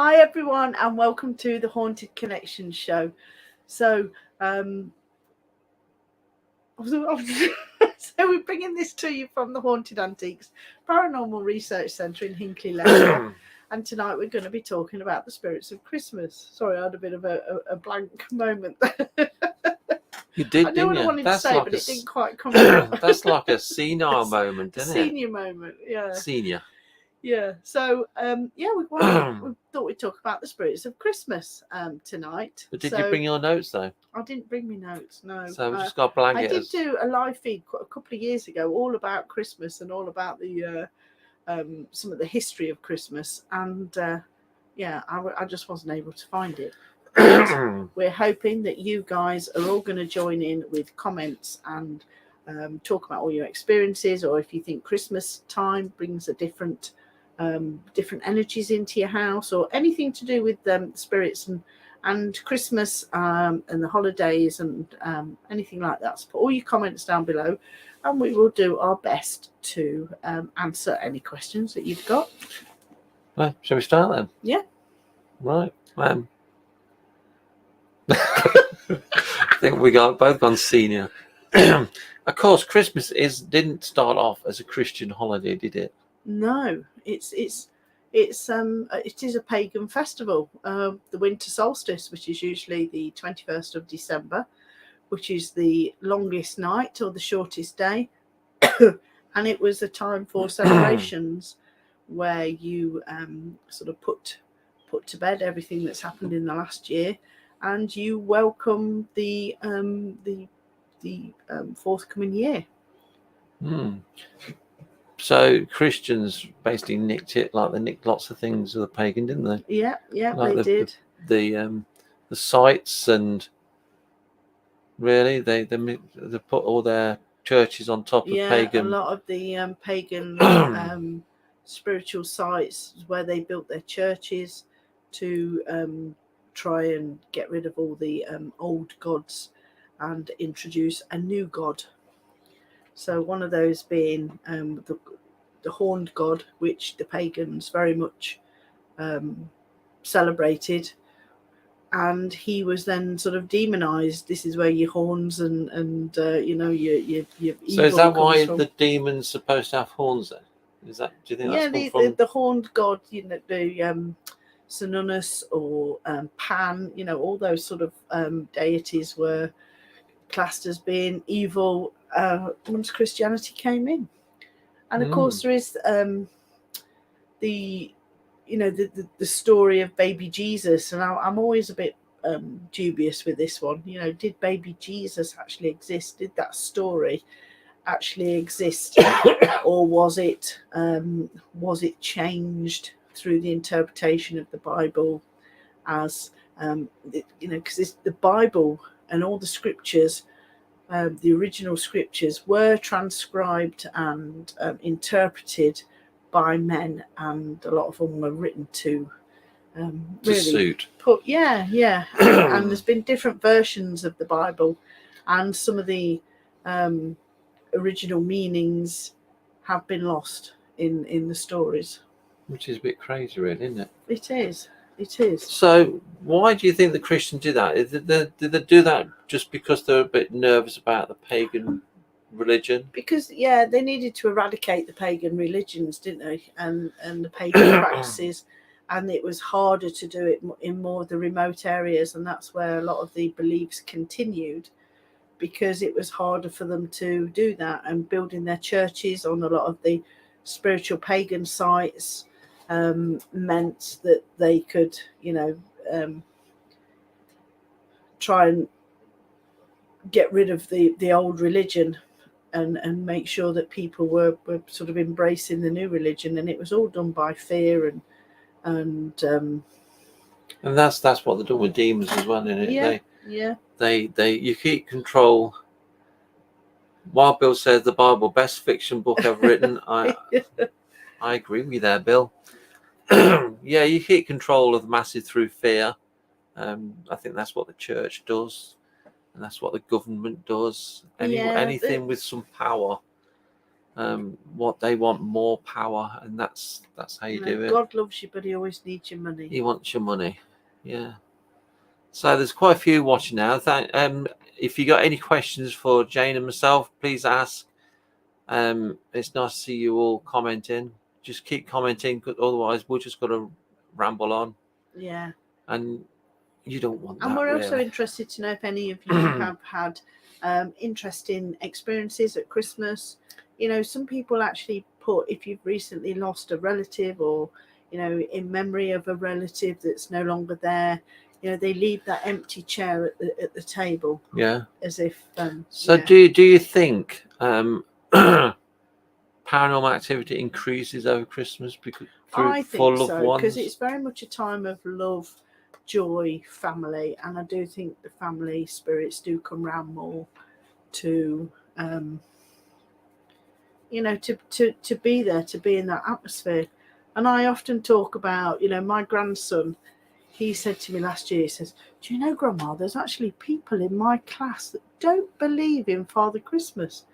Hi everyone, and welcome to the Haunted Connection show. So, so we're bringing this to you from the Haunted Antiques Paranormal Research Centre in Hinckley, Leicester. And tonight we're going to be talking about the spirits of Christmas. Sorry, I had a bit of a blank moment there. You did, I know what didn't I you? wanted That's to say, like but it didn't quite come out. that's like a senile moment, isn't it? Senior moment, yeah. Senior. Yeah. So, we thought we'd talk about the spirits of Christmas tonight. But did you bring your notes though? I didn't bring me notes. No. So we just got blanket. I did do a live feed a couple of years ago, all about Christmas and all about the some of the history of Christmas, and I just wasn't able to find it. We're hoping that you guys are all going to join in with comments and talk about all your experiences, or if you think Christmas time brings a different energies into your house, or anything to do with spirits and Christmas and the holidays and anything like that. So put all your comments down below, and we will do our best to answer any questions that you've got. Well, shall we start then? Yeah. Right. I think we both gone senior. Of course, Christmas didn't start off as a Christian holiday, did it? No, it is a pagan festival. The winter solstice, which is usually the 21st of December, which is the longest night or the shortest day, and it was a time for celebrations where you sort of put to bed everything that's happened in the last year, and you welcome the forthcoming year. So Christians basically nicked it, like they nicked lots of things of the pagan, didn't they? Yeah, like they did. The sites, and really they put all their churches on top of pagan. A lot of the pagan spiritual sites where they built their churches to try and get rid of all the old gods and introduce a new god. So one of those being the horned god, which the pagans very much celebrated, and he was then sort of demonized. This is where your horns and your evil. So is that why the demon's supposed to have horns then? Is that, do you think that's from the horned god, the Cernunnos or Pan, all those sort of deities were classed as being evil once Christianity came in. And of course there is the story of baby Jesus, and I'm always a bit dubious with this one. Did baby Jesus actually exist? Did that story actually exist, or was it changed through the interpretation of the Bible as because the Bible and all the scriptures, the original scriptures, were transcribed and interpreted by men, and a lot of them were written to suit. And there's been different versions of the Bible, and some of the original meanings have been lost in the stories, which is a bit crazy, really, isn't it? It is. So why do you think the Christians did that? Did they do that just because they're a bit nervous about the pagan religion? Because they needed to eradicate the pagan religions, didn't they, and the pagan practices, and it was harder to do it in more of the remote areas, and that's where a lot of the beliefs continued, because it was harder for them to do that, and building their churches on a lot of the spiritual pagan sites meant that they could try and get rid of the old religion and make sure that people were sort of embracing the new religion, and it was all done by fear and that's what they're doing with demons as well, isn't it? They you keep control. Wild Bill says the Bible, best fiction book ever written. I agree with you there, Bill. Yeah, you keep control of the masses through fear. I think that's what the church does, and that's what the government does. Anything with some power what they want, more power, and that's how you do it. God loves you, but he always needs your money. He wants your money. Yeah. So there's quite a few watching now. If you got any questions for Jane and myself, please ask. It's nice to see you all commenting. Just keep commenting, because otherwise we're just going to ramble on. Yeah. And you don't want that. And we're really. also interested to know if any of you have had interesting experiences at Christmas. You know, some people actually put, if you've recently lost a relative, or, you know, in memory of a relative that's no longer there, you know, they leave that empty chair at the table. Yeah. As if. So yeah. do you think paranormal activity increases over Christmas I for think loved so, ones? because it's very much a time of love, joy, family, and I do think the family spirits do come round more to you know, to be there, to be in that atmosphere. And I often talk about, you know, my grandson, he said to me last year, he says, do you know, Grandma, there's actually people in my class that don't believe in Father Christmas.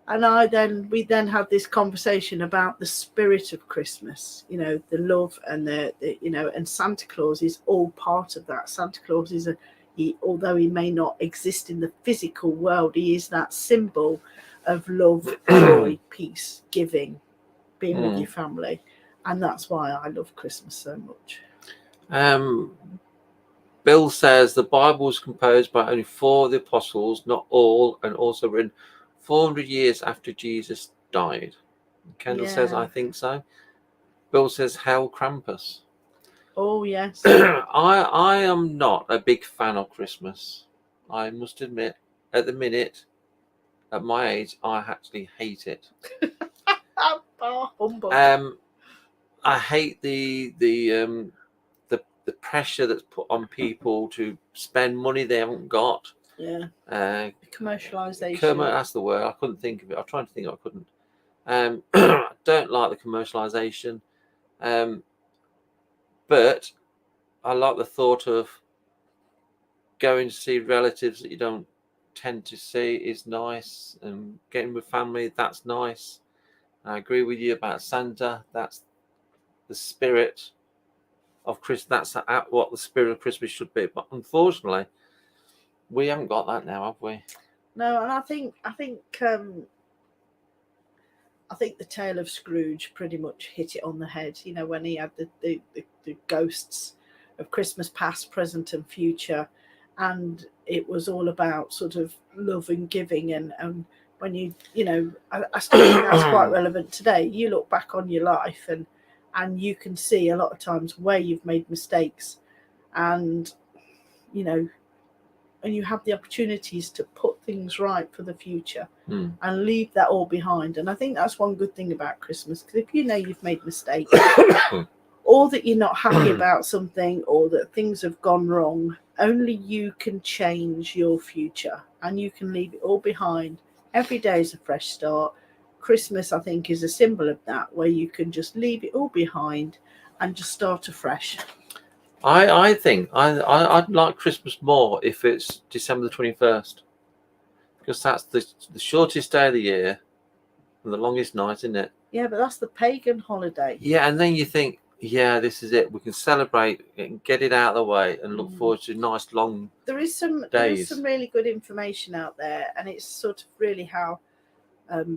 And we then had this conversation about the spirit of Christmas, you know, the love and the you know, and Santa Claus is all part of that. Santa Claus is although he may not exist in the physical world, he is that symbol of love, joy, peace, giving, being with your family. And that's why I love Christmas so much. Bill says the Bible was composed by only 4 of the apostles, not all, and also written 400 years after Jesus died. Kendall says, I think so. Bill says, Hail Krampus. Oh, yes. I am not a big fan of Christmas. I must admit, at the minute, at my age, I actually hate it. I hate the pressure that's put on people to spend money they haven't got. Yeah. Commercialization. That's the word. I couldn't think of it. I'm trying to think. I couldn't. I don't like the commercialization. But I like the thought of going to see relatives that you don't tend to see is nice, and getting with family, that's nice. I agree with you about Santa. That's the spirit of Christmas. That's what the spirit of Christmas should be. But unfortunately, we haven't got that now, have we? No, and I think the tale of Scrooge pretty much hit it on the head. You know, when he had the ghosts of Christmas past, present, and future, and it was all about sort of love and giving. And when you know, I still think that's quite relevant today. You look back on your life and you can see a lot of times where you've made mistakes, and you know, and you have the opportunities to put things right for the future and leave that all behind. And I think that's one good thing about Christmas, because if you know you've made mistakes or that you're not happy about something, or that things have gone wrong, only you can change your future and you can leave it all behind. Every day is a fresh start. Christmas, I think, is a symbol of that, where you can just leave it all behind and just start afresh. I think I'd like Christmas more if it's December the 21st, because that's the shortest day of the year and the longest night, isn't it? Yeah, but that's the pagan holiday. Yeah, and then you think, yeah, this is it. We can celebrate and get it out of the way and look forward to nice long days. There is some really good information out there, and it's sort of really how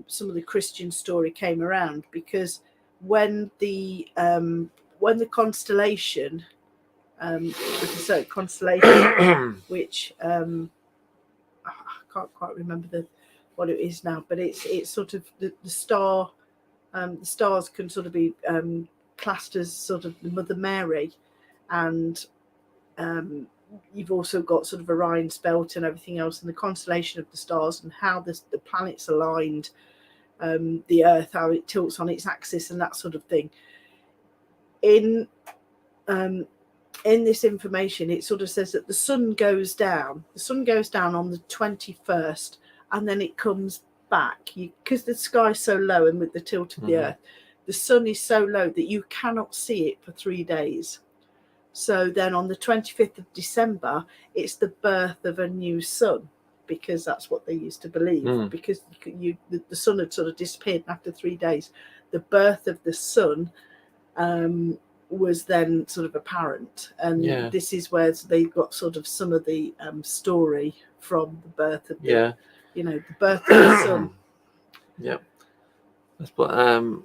some of the Christian story came around, because when the constellation, there's a certain constellation which I can't quite remember what it is now, but it's sort of the star. The stars can sort of be classed as sort of the Mother Mary, and you've also got sort of Orion's belt and everything else, and the constellation of the stars and how the planets aligned, the Earth, how it tilts on its axis and that sort of thing. In this information, it sort of says that the sun goes down on the 21st, and then it comes back, because the sky's so low, and with the tilt of the Earth, the sun is so low that you cannot see it for 3 days. So then on the 25th of December, it's the birth of a new sun. because that's what they used to believe. Because the sun had sort of disappeared, and after 3 days, the birth of the sun was then sort of apparent, and this is where they got sort of some of the story from the birth of the the birth of the sun. Yep. That's what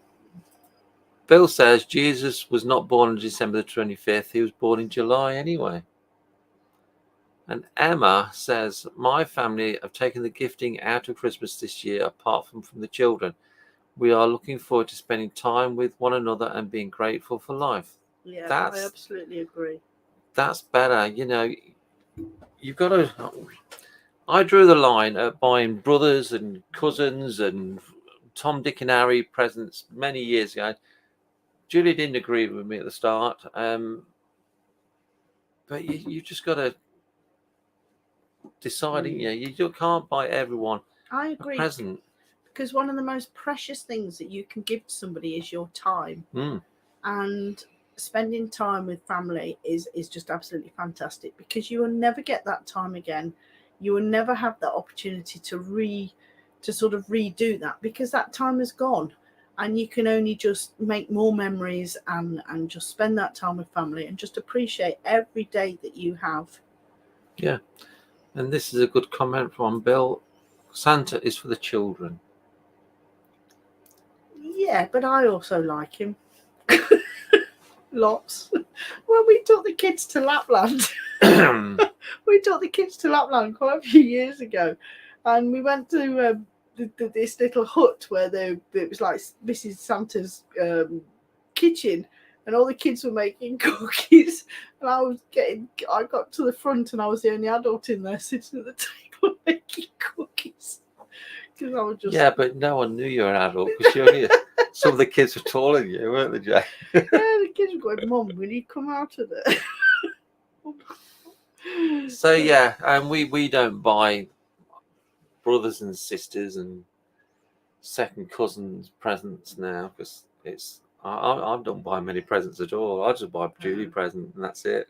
Bill says. Jesus was not born on December the 25th. He was born in July anyway. And Emma says, my family have taken the gifting out of Christmas this year, apart from the children. We are looking forward to spending time with one another and being grateful for life. Yeah, I absolutely agree. That's better. You know, you've got to... I drew the line at buying brothers and cousins and Tom, Dick and Harry presents many years ago. Julie didn't agree with me at the start. But you just got to decide, you can't buy everyone I agree. a present. Because one of the most precious things that you can give to somebody is your time. And spending time with family is just absolutely fantastic, because you will never get that time again. You will never have that opportunity to sort of redo that, because that time is gone, and you can only just make more memories and just spend that time with family and just appreciate every day that you have. Yeah. And this is a good comment from Bill. Santa is for the children. Yeah, but I also like him. Lots. Well, we took the kids to Lapland. We took the kids to Lapland quite a few years ago, and we went to this little hut where it was like Mrs. Santa's kitchen, and all the kids were making cookies, and I got to the front, and I was the only adult in there sitting at the table making cookies. Because I was just... Yeah, but no one knew you were an adult, because some of the kids were taller than you, weren't they, Jay? Yeah, the kids were going, Mum, will you come out of it? So yeah, and we don't buy brothers and sisters and second cousins presents now, because I don't buy many presents at all. I just buy a Julie present, and that's it.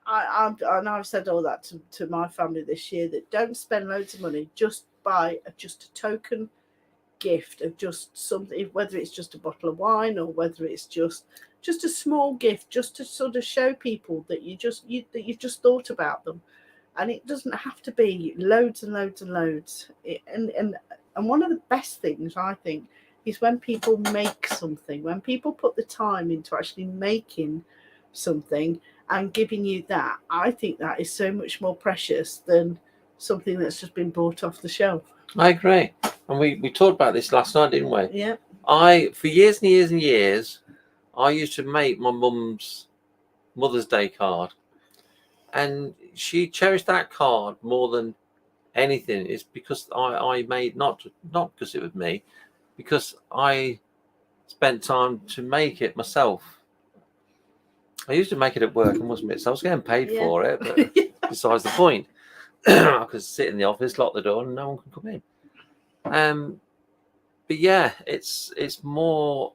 I've said all that to my family this year, that don't spend loads of money, just buy just a token gift of just something, whether it's just a bottle of wine or whether it's just a small gift, just to sort of show people that you've just thought about them. And it doesn't have to be loads and loads and loads. And one of the best things, I think, is when people make something, when people put the time into actually making something and giving you that. I think that is so much more precious than something that's just been bought off the shelf. I agree. And we talked about this last night, didn't we? Yeah. For years and years and years, I used to make my mum's Mother's Day card. And she cherished that card more than anything. It's because I made, not because it was me, because I spent time to make it myself. I used to make it at work, and wasn't it? So I was getting paid for it, but besides the point. I could sit in the office, lock the door, and no one could come in. But yeah, it's more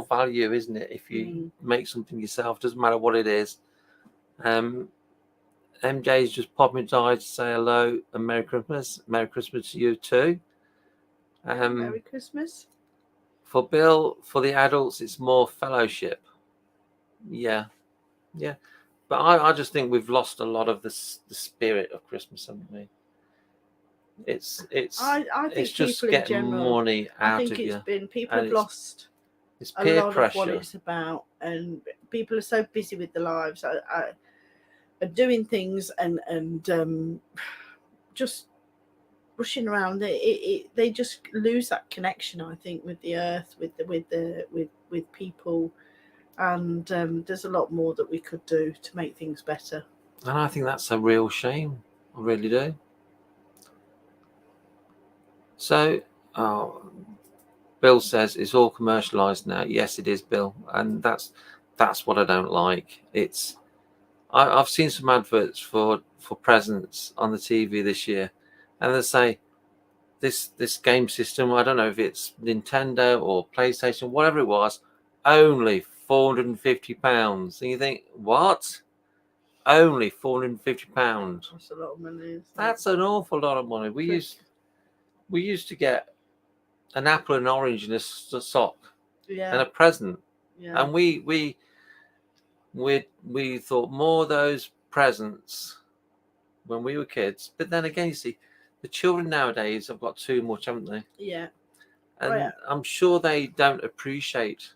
value, isn't it? If you make something yourself, doesn't matter what it is. MJ's just popping by to say hello and Merry Christmas. Merry Christmas to you too. Merry Christmas. For Bill, for the adults, it's more fellowship. Yeah. But I just think we've lost a lot of the spirit of Christmas, haven't we? It's I think just people getting in general, money out of you. I think it's been, people have lost it's a peer lot pressure. of what it's about, and people are so busy with their lives, are doing things and just rushing around. They just lose that connection, I think, with the earth, with people. And there's a lot more that we could do to make things better. And I think that's a real shame. I really do. So, Bill says it's all commercialized now. Yes, it is, Bill, and that's what I don't like. I've seen some adverts for presents on the TV this year, and they say this game system. I don't know if it's Nintendo or PlayStation, whatever it was, only £450. And you think, what? only £450. That's a lot of money. Isn't That's an awful lot of money. We used to get an apple and orange in a sock it? and Yeah, a present, yeah, and we thought more of those presents when we were kids. But then again, you see, the children nowadays have got too much, haven't they? yeah. And yeah. I'm sure they don't appreciate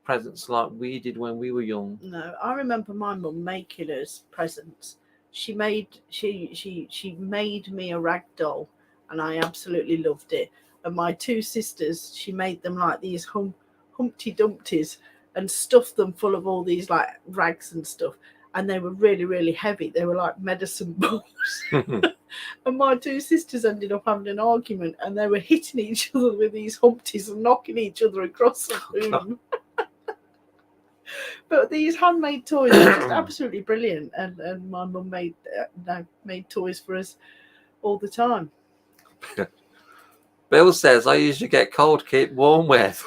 presents like we did when we were young. No, I remember my mum making us presents. She made me a rag doll, and I absolutely loved it. And my two sisters, she made them like these Humpty Dumpties and stuffed them full of all these like rags and stuff. And they were really, really heavy. They were like medicine balls. And my two sisters ended up having an argument, and they were hitting each other with these Humpties and knocking each other across the room. But these handmade toys are just absolutely brilliant, and my mum made toys for us all the time. Bill says, I usually get cold to keep warm with.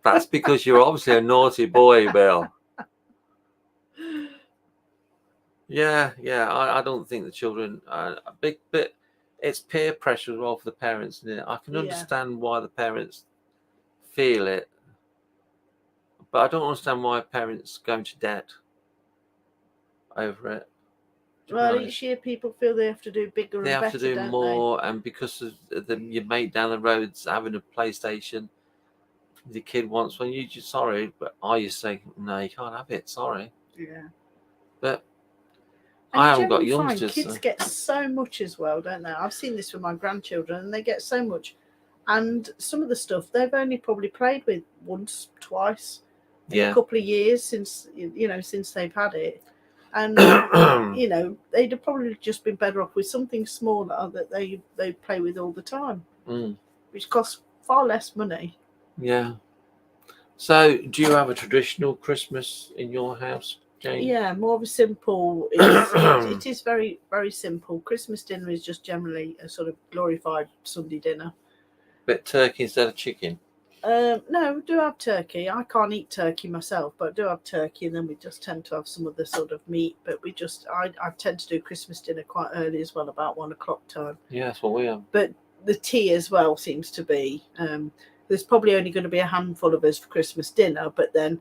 That's because you're obviously a naughty boy, Bill. Yeah, I don't think the children are a big bit. It's peer pressure as well for the parents, isn't it? I can understand why the parents feel it, but I don't understand why parents go into debt over it. Well, each year people feel they have to do bigger They and have better, to do don't more, and because of your mate down the road's having a PlayStation, the kid wants one. You just sorry, but are you saying no? You can't have it. Sorry. they? Yeah. But And I haven't got generally find youngsters. kids get so much as well, don't they? I've seen this with my grandchildren, and they get so much. And some of the stuff they've only probably played with once, twice in a couple of years since they've had it. And they'd have probably just been better off with something smaller that they play with all the time, which costs far less money. Yeah. So, do you have a traditional Christmas in your house, Jane? Yeah, more of a simple. It is very, very simple. Christmas dinner is just generally a sort of glorified Sunday dinner. Bit turkey instead of chicken. No, we do have turkey. I can't eat turkey myself, but I do have turkey, and then we just tend to have some other sort of meat. But I tend to do Christmas dinner quite early as well, about 1 o'clock time. Yeah, that's what we have. But the tea as well seems to be. There's probably only going to be a handful of us for Christmas dinner, but then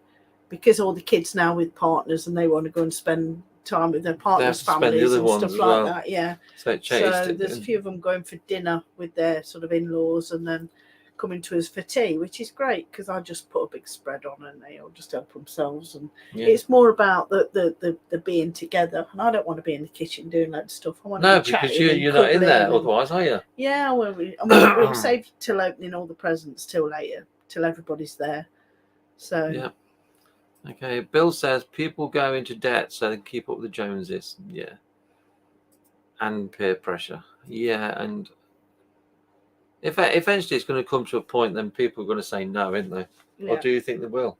because all the kids now with partners and they want to go and spend time with their partners' families and stuff like that, yeah. So there's a few of them going for dinner with their sort of in-laws, and then coming to us for tea, which is great because I just put a big spread on and they all just help themselves. And it's more about the being together. And I don't want to be in the kitchen doing that stuff. I want to be because you're not in there otherwise, are you? Yeah, we'll save till opening all the presents till later, till everybody's there. So yeah. Okay, Bill says people go into debt so they can keep up with the Joneses. Yeah. And peer pressure. Yeah, and if eventually it's going to come to a point, then people are going to say no, isn't they? Yeah. Or do you think they will?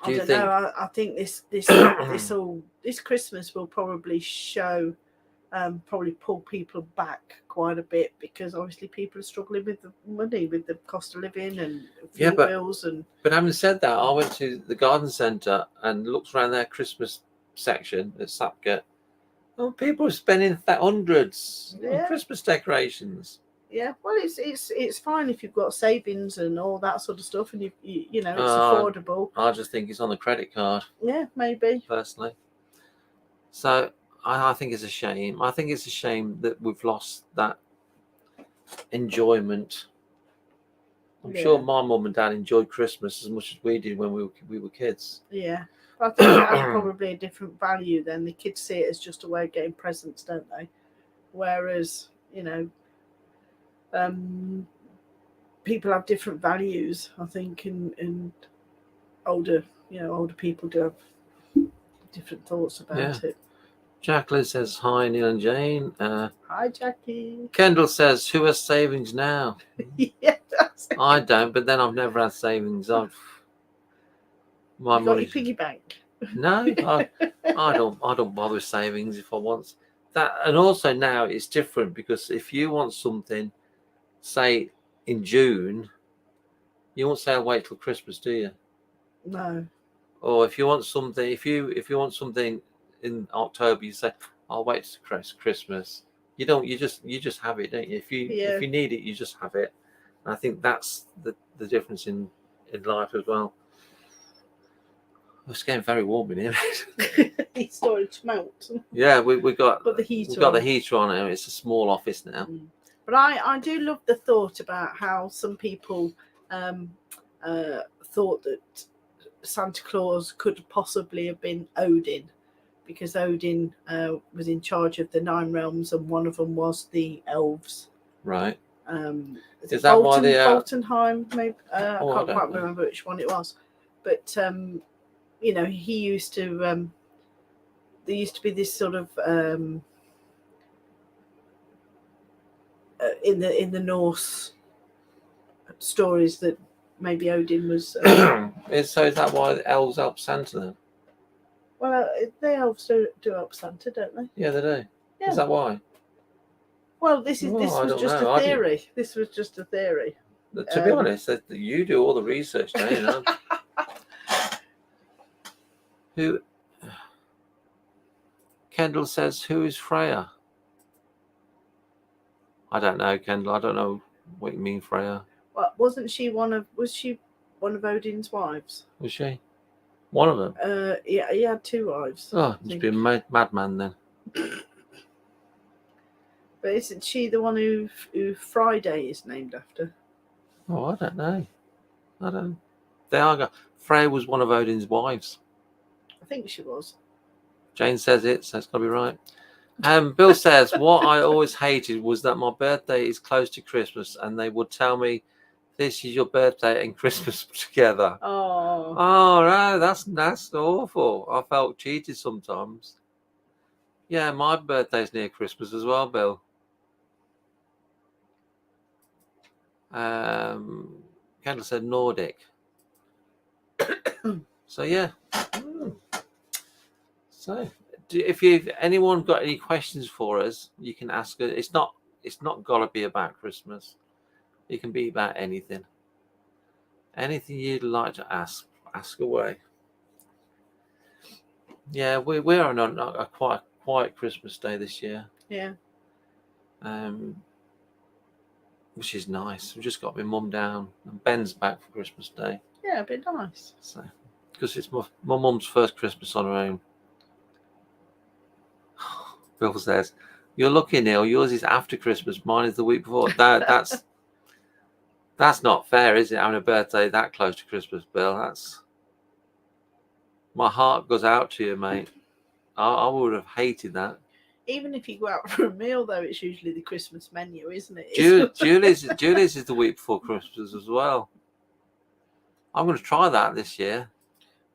I don't know. I think this Christmas will probably show, probably pull people back quite a bit, because obviously people are struggling with the money, with the cost of living and fuel bills. But having said that, I went to the garden centre and looked around their Christmas section at Sapgate. Oh, people are spending hundreds on Christmas decorations. Yeah, well, it's fine if you've got savings and all that sort of stuff, and you know it's affordable. I just think it's on the credit card. Yeah, maybe. Personally, so I think it's a shame. I think it's a shame that we've lost that enjoyment. I'm sure my mum and dad enjoyed Christmas as much as we did when we were kids. Yeah, I think that's probably a different value then. The kids see it as just a way of getting presents, don't they? Whereas, people have different values, I think, and older people do have different thoughts about it. Jacqueline says hi, Neil and Jane. Hi, Jackie. Kendall says, who has savings now? Yeah, I don't, but then I've never had savings. You got your piggy bank? No, I don't bother with savings if I want that. And also now it's different, because if you want something, say in June, you won't say I'll wait till Christmas, do you? No. Or if you want something, if you want something in October, you say, "I'll wait to Christmas." You don't. You just have it, don't you? If you need it, you just have it. And I think that's the difference in life as well. It's getting very warm in here. It's starting to melt. Yeah, we got Put the heater we've got on. the heater on it. It's a small office now. But I do love the thought about how some people thought that Santa Claus could possibly have been Odin, because Odin was in charge of the 9 realms, and one of them was the elves. Right. Is that why the Boltonheim? Maybe I can't quite know. remember which one it was, but you know, he used to. There used to be this sort of in the Norse stories that maybe Odin was. So is that why the elves help Santa then? Well, the elves do help Santa, don't they? Yeah, they do. Yeah. Is that why? Well, this was just a theory. This was just a theory. To be honest, you do all the research, don't you know? Who? Kendall says, "Who is Freya?" I don't know, Kendall. I don't know what you mean, Freya. Well, wasn't she was she one of Odin's wives? Was she? One of them? Yeah, he had 2 wives. Oh, must be a madman then. But isn't she the one who Friday is named after? Oh, I don't know. Freya was one of Odin's wives. I think she was. Jane says it, so it's got to be right. Bill says, what I always hated was that my birthday is close to Christmas, and they would tell me, "This is your birthday and Christmas together." Oh no, that's awful. I felt cheated sometimes. Yeah, my birthday's near Christmas as well, Bill. Kendall said Nordic. So yeah. So if anyone got any questions for us, you can ask us. It's not got to be about Christmas. It can be about anything. Anything you'd like to ask away. Yeah, we're on a quite quiet Christmas day this year. Yeah. Which is nice. We've just got my mum down, and Ben's back for Christmas Day. Yeah, it'd be nice. So, because it's my mum's first Christmas on her own. Bill says, "You're lucky, Neil. Yours is after Christmas. Mine is the week before." That's not fair, is it? Having a birthday that close to Christmas, Bill. My heart goes out to you, mate. I would have hated that. Even if you go out for a meal, though, it's usually the Christmas menu, isn't it? Julie's is the week before Christmas as well. I'm going to try that this year.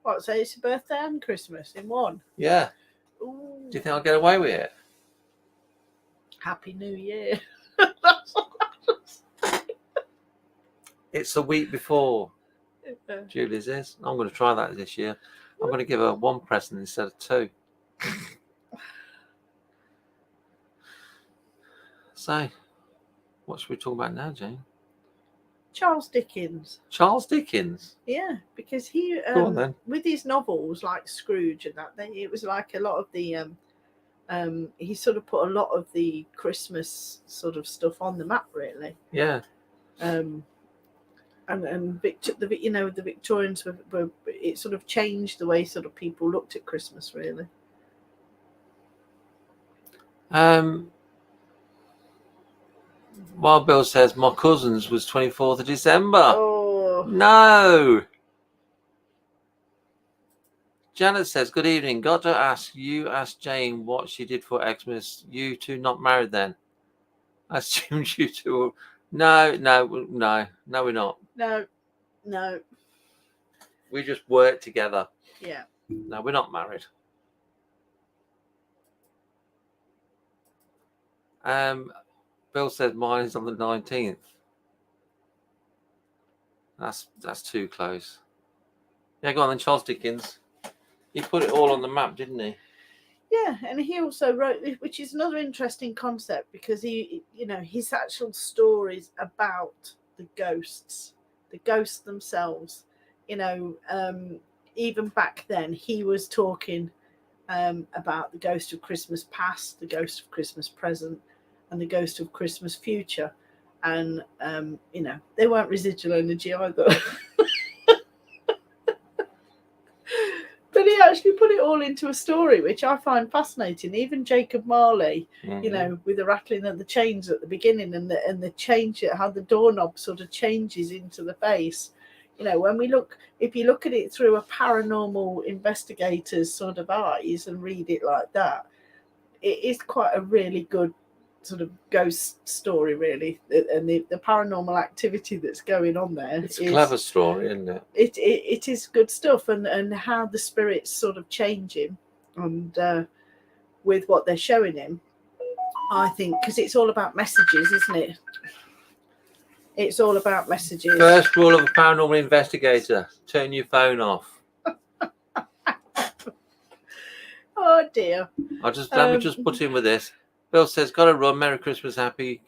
What? So it's a birthday and Christmas in one? Yeah. Ooh. Do you think I'll get away with it? Happy New Year. It's the week before Julie's is. I'm going to try that this year. I'm going to give her 1 present instead of 2. So, what should we talk about now, Jane? Charles Dickens. Charles Dickens? Yeah, because he, Go on, then. with his novels like Scrooge and that, it was like a lot of the, he sort of put a lot of the Christmas sort of stuff on the map, really. Yeah. And the Victorians were it sort of changed the way sort of people looked at Christmas, really. While Bill says my cousin's was 24th of December. Oh no. Janet says, "Good evening. Got to ask you. Ask Jane what she did for Xmas. You two not married then? I assumed you two were. No, we're not. No. We just work together. Yeah. No, we're not married. Bill said mine is on the 19th. That's too close. Yeah, go on then, Charles Dickens. He put it all on the map, didn't he? Yeah, and he also wrote, which is another interesting concept, because his actual stories about the ghosts themselves. Even back then, he was talking about the ghost of Christmas past, the ghost of Christmas present, and the ghost of Christmas future. And, they weren't residual energy either. But he actually put it all into a story, which I find fascinating. Even Jacob Marley, with the rattling of the chains at the beginning and the change, how the doorknob sort of changes into the face. If you look at it through a paranormal investigator's sort of eyes and read it like that, it is quite a really good sort of ghost story, really, and the paranormal activity that's going on there. It's a clever story, isn't it? It is good stuff, and how the spirits sort of change him, and with what they're showing him, I think, because it's all about messages, isn't it? It's all about messages. First rule of a paranormal investigator: turn your phone off. Oh dear. Let me just put in with this. Bill says, "Got to run. Merry Christmas, happy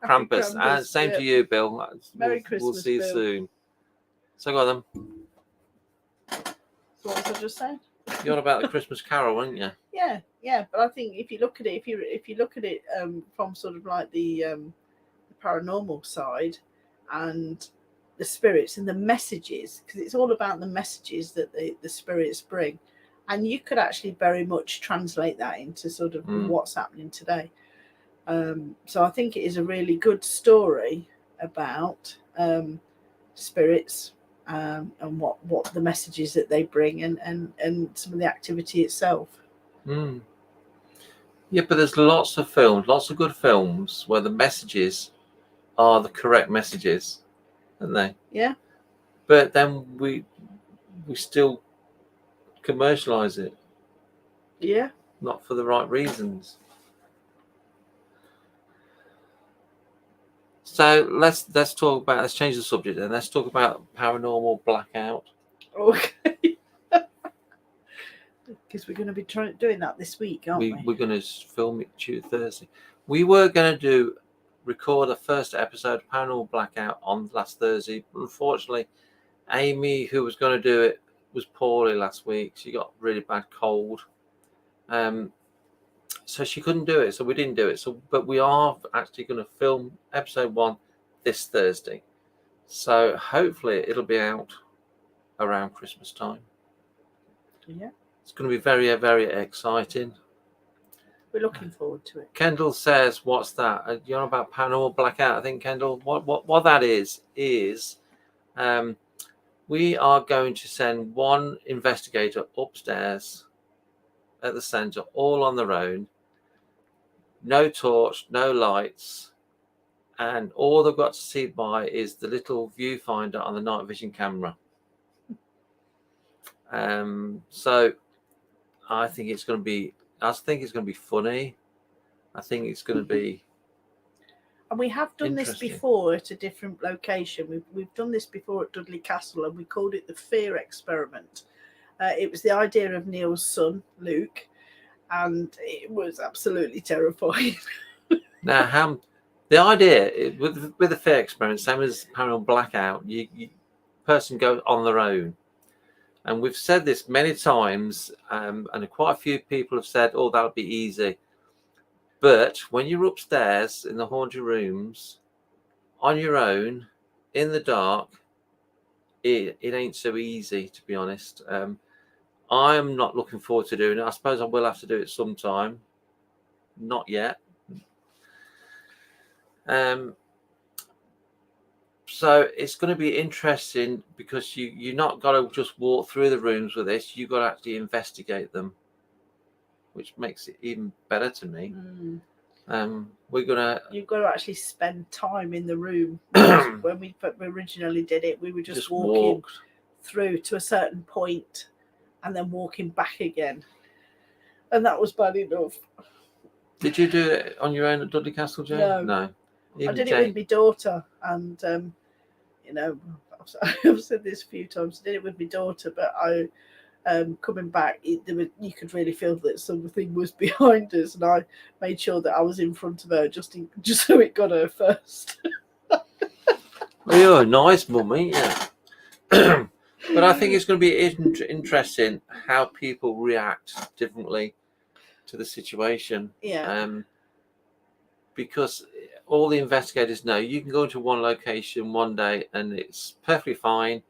Krampus." And same to you, Bill. Merry Christmas. We'll see you Bill. soon. So go on then. So what was I just saying? You're on about the Christmas Carol, weren't you? Yeah. But I think if you look at it, if you look at it from sort of like the paranormal side and the spirits and the messages, because it's all about the messages that the spirits bring. And you could actually very much translate that into sort of what's happening today. So I think it is a really good story about spirits and what the messages that they bring and some of the activity itself. Yeah, but there's lots of good films where the messages are the correct messages, aren't they? Yeah. But then we still commercialize it. Yeah. Not for the right reasons. So let's change the subject then. Let's talk about paranormal blackout. Okay. Because we're going to be doing that this week, aren't we? We're going to film it Tuesday, Thursday. We were going to record the first episode of Paranormal Blackout on last Thursday. But unfortunately, Amy, who was going to do it, was poorly last week. She got really bad cold. So she couldn't do it. So we didn't do it. But we are actually going to film episode 1 this Thursday. So hopefully it'll be out around Christmas time. Yeah. It's going to be very, very exciting. We're looking forward to it. Kendall says, "What's that? You're on about paranormal blackout." I think, Kendall, what that is we are going to send one investigator upstairs at the centre, all on their own. No torch, no lights, and all they've got to see by is the little viewfinder on the night vision camera. So I think it's going to be funny. I think it's going to be. And we have done this before at a different location. We've done this before at Dudley Castle, and we called it the Fear Experiment. It was the idea of Neil's son, Luke, and it was absolutely terrifying. Now, the idea with the Fear Experiment, same as Paranormal Blackout, you person goes on their own. And we've said this many times, and quite a few people have said, "Oh, that'll be easy." But when you're upstairs in the haunted rooms, on your own, in the dark, it ain't so easy, to be honest. I'm not looking forward to doing it. I suppose I will have to do it sometime. Not yet. So it's going to be interesting because you're not got to just walk through the rooms with this. You've got to actually investigate them, which makes it even better to me. You've got to actually spend time in the room. When we originally did it, we were just walking through to a certain point and then walking back again, and that was bad enough. Did you do it on your own at Dudley Castle, Jane? No. I did it with my daughter, and I've said this a few times. I did it with my daughter, but I coming back, you could really feel that something was behind us, and I made sure that I was in front of her just so it got her first. Well, you're a nice mum, ain't you? But I think it's going to be interesting how people react differently to the situation. Yeah. Because all the investigators know you can go into one location one day and it's perfectly fine,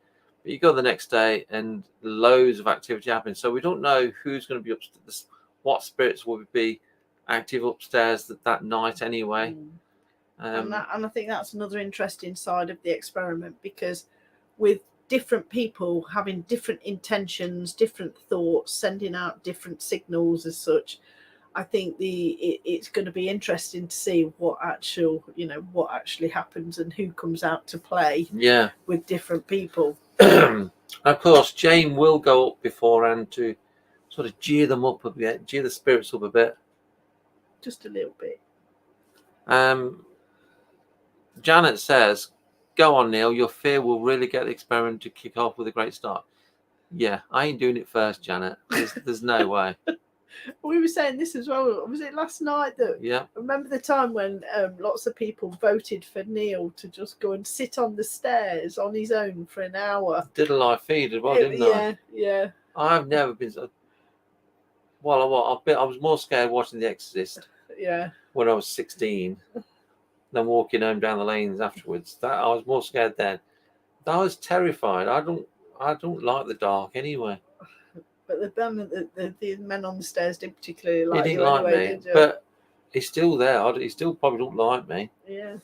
but you go the next day and loads of activity happens. So we don't know who's going to be upstairs, what spirits will be active upstairs that night anyway. And I think that's another interesting side of the experiment, because with different people having different intentions, different thoughts, sending out different signals as such, I think it's going to be interesting to see what actually happens and who comes out to play with different people. Of course, Jane will go up beforehand to sort of cheer them up a bit, cheer the spirits up a bit. Just a little bit. Janet says, "Go on, Neil. Your fear will really get the experiment to kick off with a great start." Yeah, I ain't doing it first, Janet. There's no way. We were saying this as well. Was it last night that? Yeah. Remember the time when lots of people voted for Neil to just go and sit on the stairs on his own for an hour? Did a live feed as well, didn't I? Yeah. I've never been so. Well, I was more scared watching The Exorcist. Yeah. When I was 16, than walking home down the lanes afterwards. That I was more scared then. I was terrified. I don't like the dark anyway. But the men on the stairs didn't particularly like he didn't you like anyway, me, did you? but he's still there. He still probably don't like me. Yeah.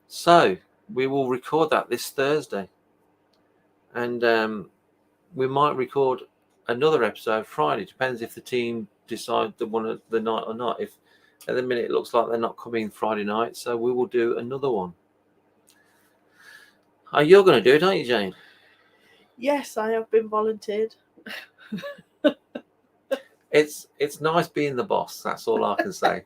So we will record that this Thursday, and we might record another episode Friday. Depends if the team decide they want the night or not. If at the minute it looks like they're not coming Friday night, so we will do another one. You're going to do it, aren't you, Jane? Yes, I have been volunteered. It's nice being the boss. That's all I can say.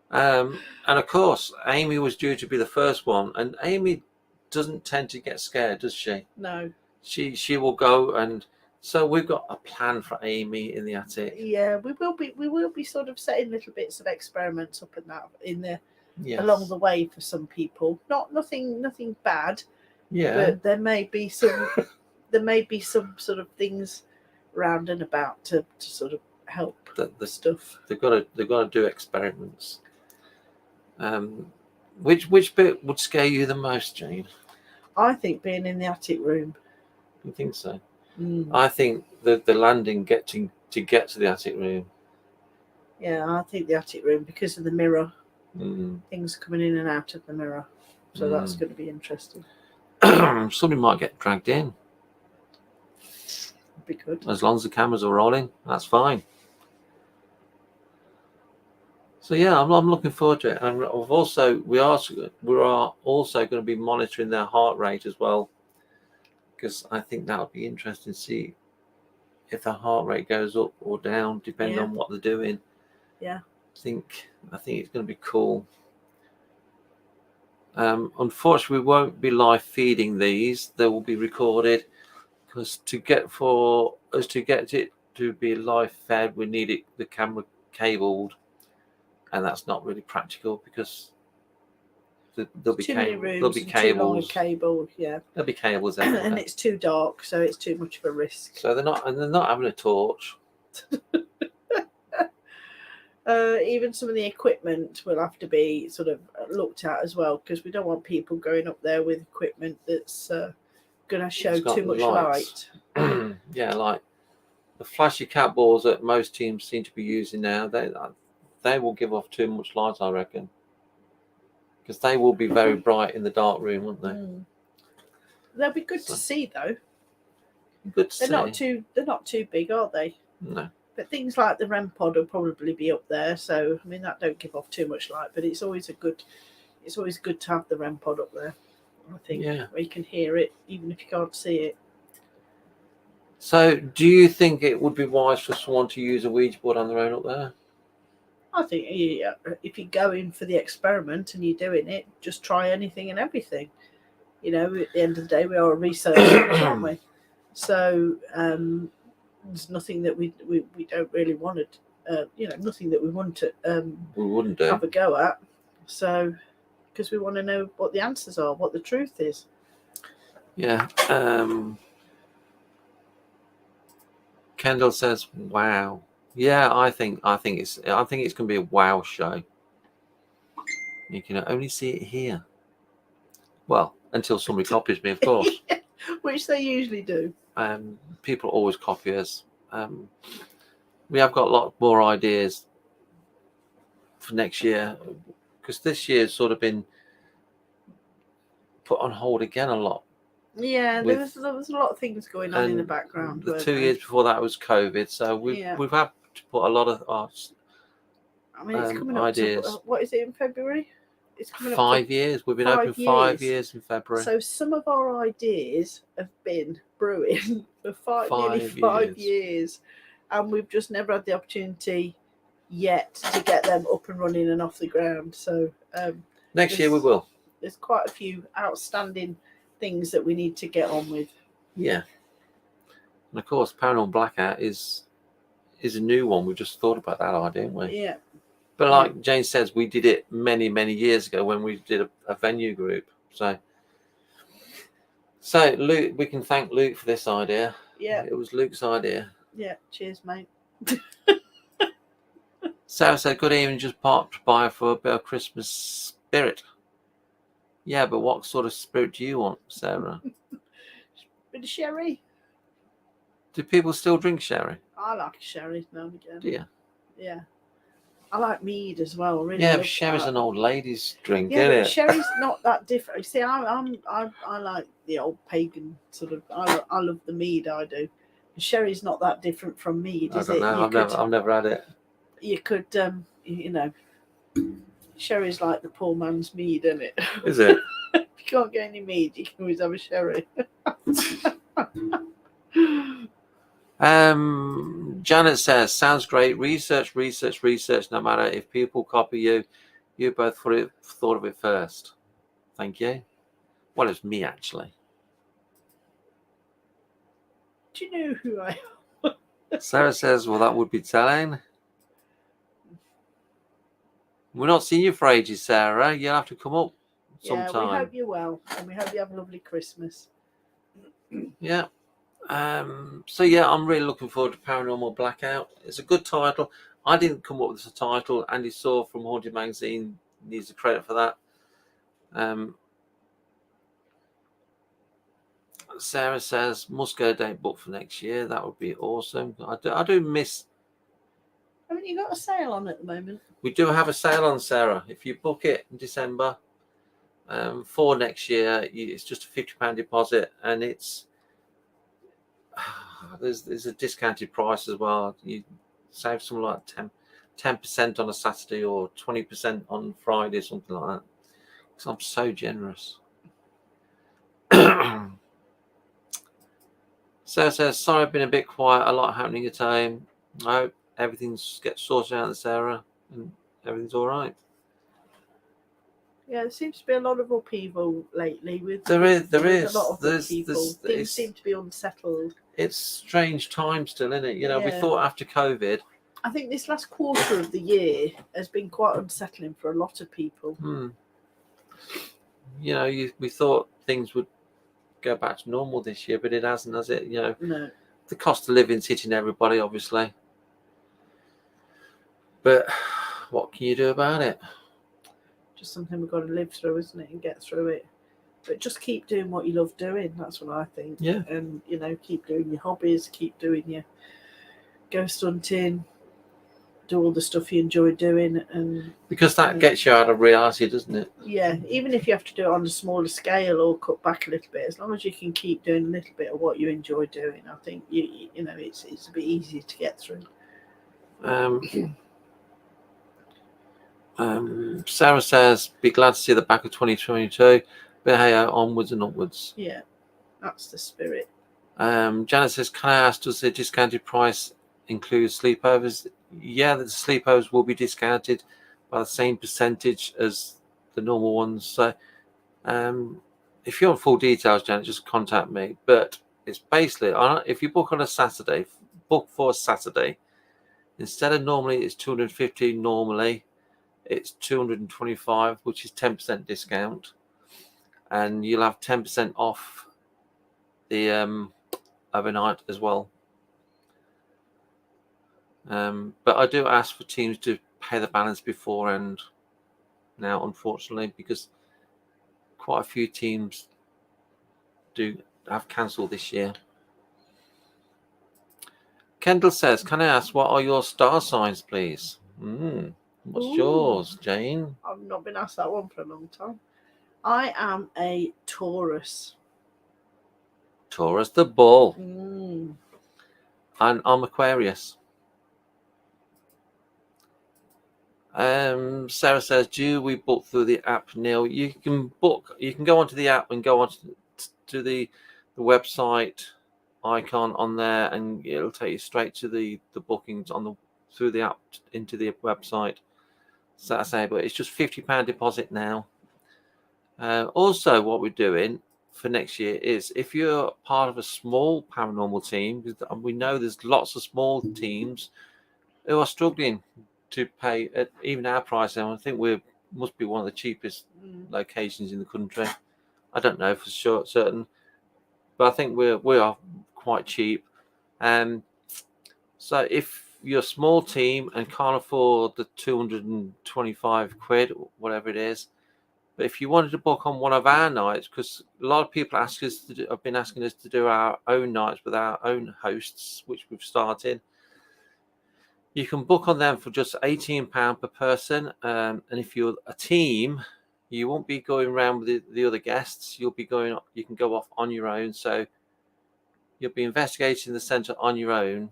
And of course, Amy was due to be the first one, and Amy doesn't tend to get scared, does she? No. She will go, and so we've got a plan for Amy in the attic. Yeah, we will be sort of setting little bits of experiments up in there along the way for some people. Nothing bad. Yeah. But there may be some sort of things round and about to sort of help the stuff. They've got to do experiments. Which bit would scare you the most, Jane? I think being in the attic room. You think so? I think the landing getting to get to the attic room. Yeah, I think the attic room, because of the mirror. Things coming in and out of the mirror. So that's going to be interesting. Somebody might get dragged in. Be good. As long as the cameras are rolling, that's fine. So yeah, I'm looking forward to it, and we are also going to be monitoring their heart rate as well, because I think that'll be interesting to see if their heart rate goes up or down depending on what they're doing. Yeah, I think it's going to be cool. Unfortunately, we won't be live feeding these. They will be recorded, because to get it to be live fed, we need the camera cabled, and that's not really practical because there'll be cables. Yeah. There'll be cables everywhere. And it's too dark, so it's too much of a risk. So they're not having a torch. Even some of the equipment will have to be sort of looked at as well, because we don't want people going up there with equipment that's going to show too much light. Yeah, like the flashy cat balls that most teams seem to be using now. They will give off too much light, I reckon, because they will be very bright in the dark room, won't they? They'll be good to see, though. Good to see. They're not too big, are they? No. But things like the REM pod will probably be up there, so I mean that don't give off too much light. But it's always good to have the REM pod up there. I think where you can hear it even if you can't see it. So, do you think it would be wise for someone to use a Ouija board on their own up there? I think if you're going for the experiment and you're doing it, just try anything and everything. You know, at the end of the day, we are a researcher, aren't we? So there's nothing that we don't really want to, nothing that we want to we wouldn't do. have a go at. So because we want to know what the answers are, what the truth is. Yeah. Kendall says, "Wow." Yeah, I think it's going to be a wow show. You can only see it here. Well, until somebody copies me, of course. Which they usually do. People always copy us. We have got a lot more ideas for next year, because this year's sort of been put on hold again a lot. Yeah, there was a lot of things going on in the background. The 2 years before that was COVID, so we've had to put a lot of our it's coming up ideas. to, what is it, in February? It's coming up 5 years. We've been open 5 years in February. So some of our ideas have been brewing for nearly 5 years, and we've just never had the opportunity yet to get them up and running and off the ground. So next year we will. There's quite a few outstanding things that we need to get on with. Yeah, and of course, Paranormal Blackout is a new one. We just thought about that idea, didn't we? Yeah. But like Jane says, we did it many, many years ago when we did a venue group. So Luke, we can thank Luke for this idea. Yeah. It was Luke's idea. Yeah. Cheers, mate. Sarah said, "Good evening. Just popped by for a bit of Christmas spirit." Yeah, but what sort of spirit do you want, Sarah? Bit of sherry. Do people still drink sherry? I like sherry now and again. Do you? Yeah. I like mead as well. Really. Yeah, but sherry's an old lady's drink, yeah, isn't but it? Sherry's not that different. See, I like the old pagan sort of. I love the mead. I do. Sherry's not that different from mead, is it? I don't know. I've never had it. You could, sherry's like the poor man's mead, isn't it? Is it? If you can't get any mead, you can always have a sherry. Janet says, "Sounds great. Research. No matter if people copy you, you both thought of it first. Thank you." Well, it's me actually. Do you know who I am? Sarah says, "Well, that would be telling." We're not seeing you for ages, Sarah. You'll have to come up sometime. Yeah, we hope you're well, and we hope you have a lovely Christmas. Yeah. So yeah, I'm really looking forward to Paranormal Blackout. It's a good title. I didn't come up with the title. Andy Saw from Haunted Magazine needs the credit for that. Sarah says, "Must go date book for next year. That would be awesome." I do miss. Haven't you got a sale on at the moment? We do have a sale on, Sarah. If you book it in December for next year, it's just a £50 deposit, and it's there's a discounted price as well. You save something like 10% on a Saturday or 20% on Friday, something like that. Because I'm so generous. Sarah says, "Sorry, I've been a bit quiet. A lot happening at home. I hope everything gets sorted out, Sarah, and everything's all right." Yeah, there seems to be a lot of upheaval lately. There is a lot of upheaval. Things seem to be unsettled. It's strange time still, isn't it? We thought after COVID. I think this last quarter of the year has been quite unsettling for a lot of people. We thought things would go back to normal this year, but it hasn't, has it? No. The cost of living's hitting everybody, obviously. But what can you do about it? Just something we've got to live through, isn't it, and get through it. But just keep doing what you love doing. That's what I think. Yeah. And keep doing your hobbies, keep doing your ghost hunting, do all the stuff you enjoy doing, and because that gets you out of reality, doesn't it? Yeah. Even if you have to do it on a smaller scale or cut back a little bit, as long as you can keep doing a little bit of what you enjoy doing, I think it's a bit easier to get through. Sarah says, "Be glad to see the back of 2022. But hey, onwards and upwards." Yeah, that's the spirit. Janet says, "Can I ask, does the discounted price include sleepovers?" Yeah, the sleepovers will be discounted by the same percentage as the normal ones. So if you want full details, Janet, just contact me. But it's basically, if you book on a Saturday, book for a Saturday, instead of normally it's $250 normally, it's 225, which is 10% discount, and you'll have 10% off the overnight as well. But I do ask for teams to pay the balance beforehand now, unfortunately, because quite a few teams do have cancelled this year. Kendall says, can I ask, what are your star signs, please? What's Ooh. yours, Jane? I've not been asked that one for a long time. I am a Taurus. Taurus the bull. Mm. And I'm Aquarius. Sarah says, do we book through the app, Neil? You can book, you can go onto the app and go on to the website icon on there, and it'll take you straight to the bookings on the through the app into the website. So that's it, but it's just £50 deposit now. Also, what we're doing for next year is, if you're part of a small paranormal team, because we know there's lots of small teams who are struggling to pay at even our price, and I think we must be one of the cheapest locations in the country. I don't know for sure, certain, but I think we are quite cheap. So if you're a small team and can't afford the 225 quid, or whatever it is, but if you wanted to book on one of our nights, because a lot of people have been asking us to do our own nights with our own hosts, which we've started. You can book on them for just £18 per person, and if you're a team, you won't be going around with the other guests. You can go off on your own. So you'll be investigating the centre on your own,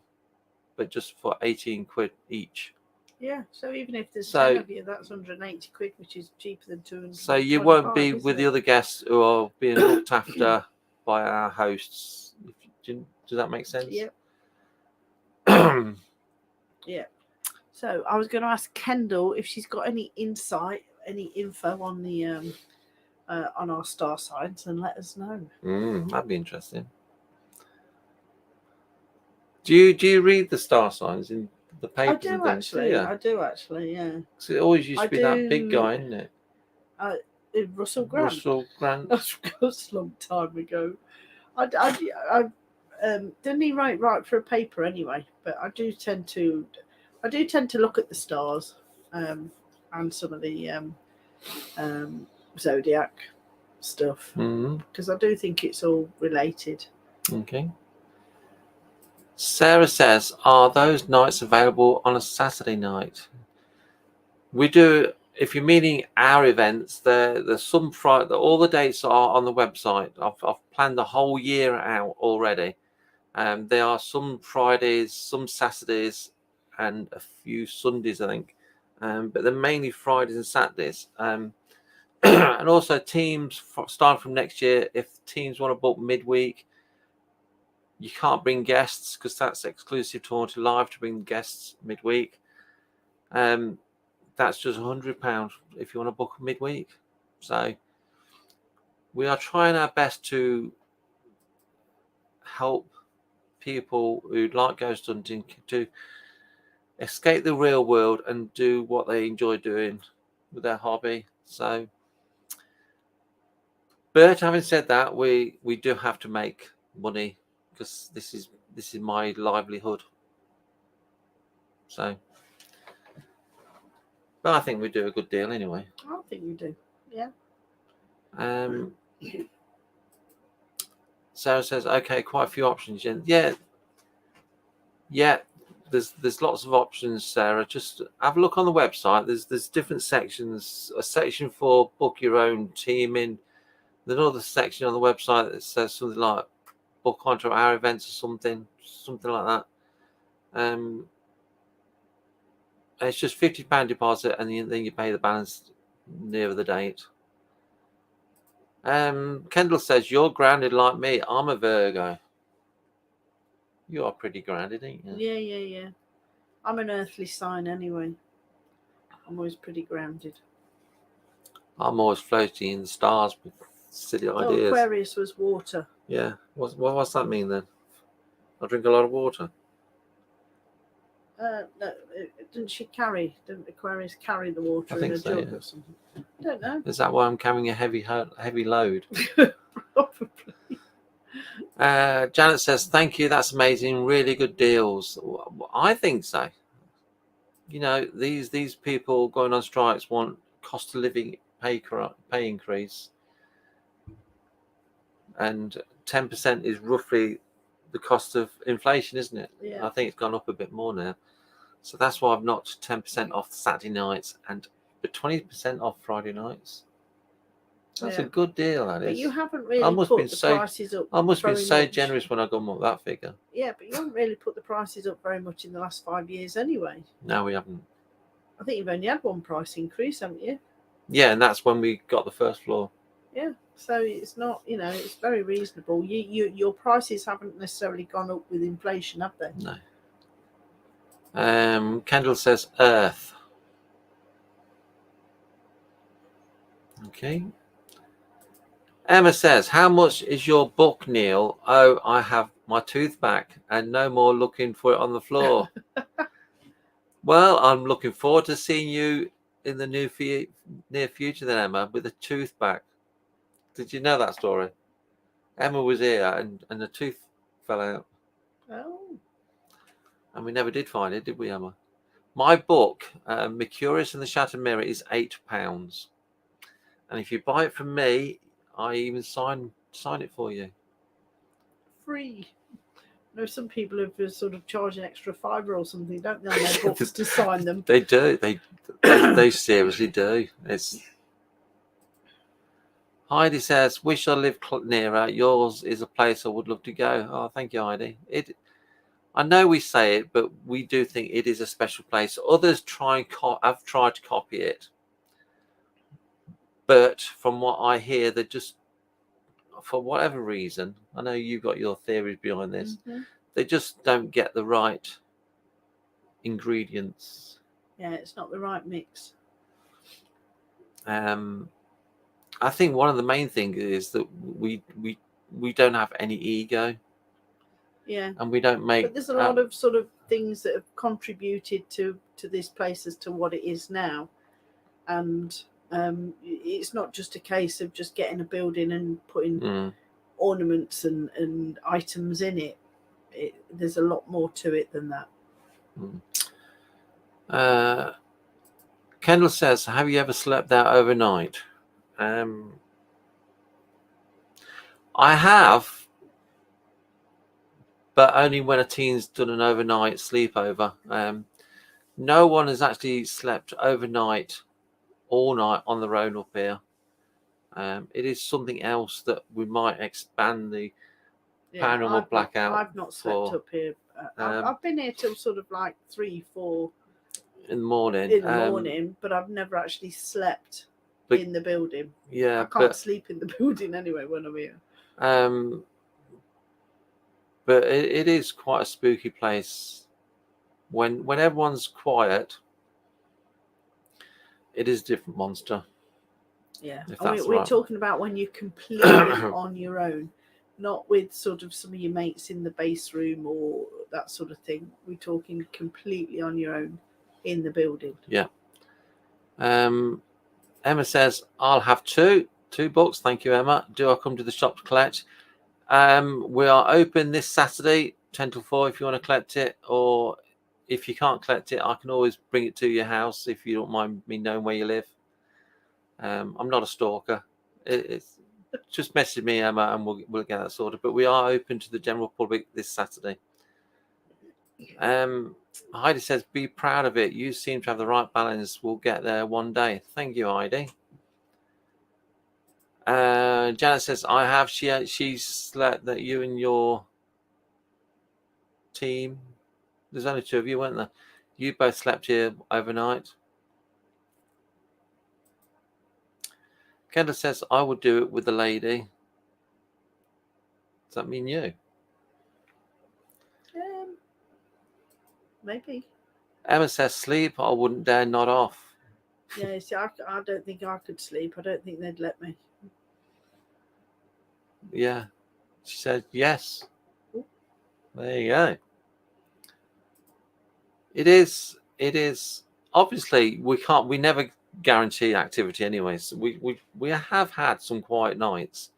but just for 18 quid each. Yeah, so even if there's 10 of you, that's 180 quid, which is cheaper than 200. So you won't be with the other guests who are being looked after by our hosts. Does that make sense? Yep. Yeah. So I was going to ask Kendall if she's got any insight, any info on the on our star signs, and let us know. That'd be interesting. Do you read the star signs in the papers? I do actually, yeah. Because it always used to be that big guy, isn't it? Russell Grant. Russell Grant. That was a long time ago. Didn't he write for a paper anyway? But I do tend to look at the stars, and some of the zodiac stuff, because I do think it's all related. Okay. Sarah says, are those nights available on a Saturday night? We do. If you're meaning our events, there's some Friday. All the dates are on the website. I've planned the whole year out already. There are some Fridays, some Saturdays, and a few Sundays, I think. But they're mainly Fridays and Saturdays. And also teams, starting from next year, if teams want to book midweek, you can't bring guests because that's exclusive to Haunted Live to bring guests midweek. That's just £100 if you want to book midweek. So we are trying our best to help people who like ghost hunting to escape the real world and do what they enjoy doing with their hobby. So, but having said that, we do have to make money because this is my livelihood. So, but I think we do a good deal anyway. I think we do. Yeah. Sarah says, okay, quite a few options. Yeah. There's lots of options, Sarah. Just have a look on the website. There's different sections. A section for book your own team in. There's another section on the website that says something like book onto our events or something like that. It's just £50 deposit, and then you pay the balance nearer the date. Kendall says, you're grounded like me. I'm a Virgo. You are pretty grounded, ain't you? Yeah. I'm an earthly sign anyway. I'm always pretty grounded. I'm always floating in the stars with silly ideas. Aquarius was water. Yeah. What's that mean then? I drink a lot of water. No, didn't Aquarius carry the water I in think a so, jug yeah. or something? I don't know. Is that why I'm carrying a heavy load? Probably. Janet says, thank you. That's amazing. Really good deals. I think so. You know, these people going on strikes want cost of living pay increase. And 10% is roughly the cost of inflation, isn't it? Yeah. I think it's gone up a bit more now. So that's why I've knocked 10% off Saturday nights and 20% off Friday nights. That's a good deal, that is. But you haven't really put the prices up. I must have been so much. generous when I got that figure. Yeah, but you haven't really put the prices up very much in the last 5 years anyway. No, we haven't. I think you've only had one price increase, haven't you? Yeah, and that's when we got the first floor. Yeah, so it's not, it's very reasonable. Your prices haven't necessarily gone up with inflation, have they? No. Kendall says Earth. Okay. Emma says, how much is your book, Neil? Oh, I have my tooth back and no more looking for it on the floor. Well, I'm looking forward to seeing you in the near future then, Emma, with a tooth back. Did you know that story? Emma was here and the tooth fell out. Oh. And we never did find it, did we, Emma? My book, Mercurius and the Shattered Mirror, is £8. And if you buy it from me, I even sign it for you. Free. Some people have sort of charge an extra £5 or something, don't they, on their books to sign them? They do. They seriously do. Heidi says, wish I lived nearer. Yours is a place I would love to go. Oh, thank you, Heidi. I know we say it, but we do think it is a special place. Others have tried to copy it. But from what I hear, they're just, for whatever reason, I know you've got your theories behind this, they just don't get the right ingredients. Yeah, it's not the right mix. I think one of the main things is that we don't have any ego. Yeah. And we don't make. But there's a lot of sort of things that have contributed to this place as to what it is now, and it's not just a case of just getting a building and putting ornaments and items in it. There's a lot more to it than that. Kendall says, have you ever slept there overnight? I have, but only when a teen's done an overnight sleepover. No one has actually slept overnight, all night on the road up here. It is something else that we might expand the paranormal blackout. I've not slept up here. I've been here till sort of like 3-4 in the morning. But I've never actually slept in the building. Yeah, I can't sleep in the building anyway when I'm here. But it is quite a spooky place. When everyone's quiet, it is a different monster. Yeah, we're talking about when you're completely on your own, not with sort of some of your mates in the base room or that sort of thing. We're talking completely on your own in the building. Yeah. Emma says, I'll have two books. Thank you, Emma. Do I come to the shop to collect? We are open this Saturday, 10 till 4, if you want to collect it, or if you can't collect it, I can always bring it to your house if you don't mind me knowing where you live. I'm not a stalker. It's just message me, Emma, and we'll get that sorted. But we are open to the general public this Saturday. Heidi says, be proud of it. You seem to have the right balance. We'll get there one day. Thank you, Heidi. Janet says, I have. She's slept that you and your team. There's only 2 of you, weren't there? You both slept here overnight. Kendall says, I would do it with the lady. Does that mean you? Maybe. Emma says, sleep. I wouldn't dare nod off. Yeah, see, I don't think I could sleep. I don't think they'd let me. Yeah. She said, yes. There you go. It is. It is. Obviously, we can't. We never guarantee activity anyway. So we have had some quiet nights,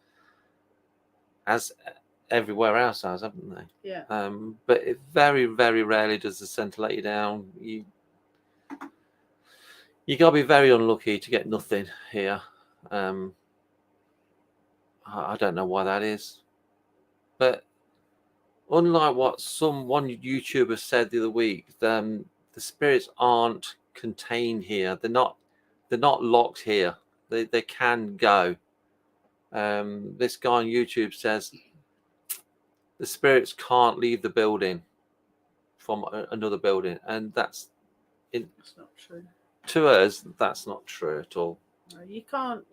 as everywhere else has, haven't they? Yeah. But it very, very rarely does the centre let you down. You got to be very unlucky to get nothing here. I don't know why that is, but unlike what one YouTuber said the other week, the spirits aren't contained here. They're not locked here. They can go. This guy on YouTube says the spirits can't leave the building from another building, and that's not true. To us, that's not true at all. No, you can't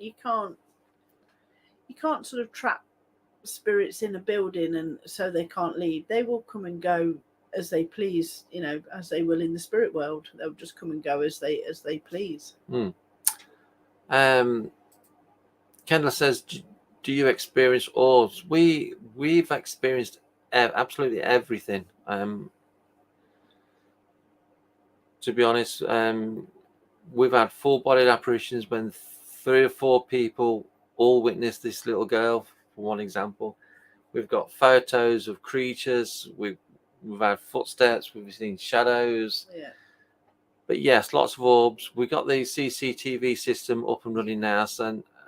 sort of trap spirits in a building and so they can't leave. They will come and go as they please, as they will in the spirit world. They'll just come and go as they please. Kendall says, do you experience orbs? We've experienced absolutely everything. To be honest, we've had full-bodied apparitions when 3 or 4 people all witnessed this little girl, for one example. We've got photos of creatures. We've had footsteps. We've seen shadows. Yeah. But yes, lots of orbs. We got the CCTV system up and running now,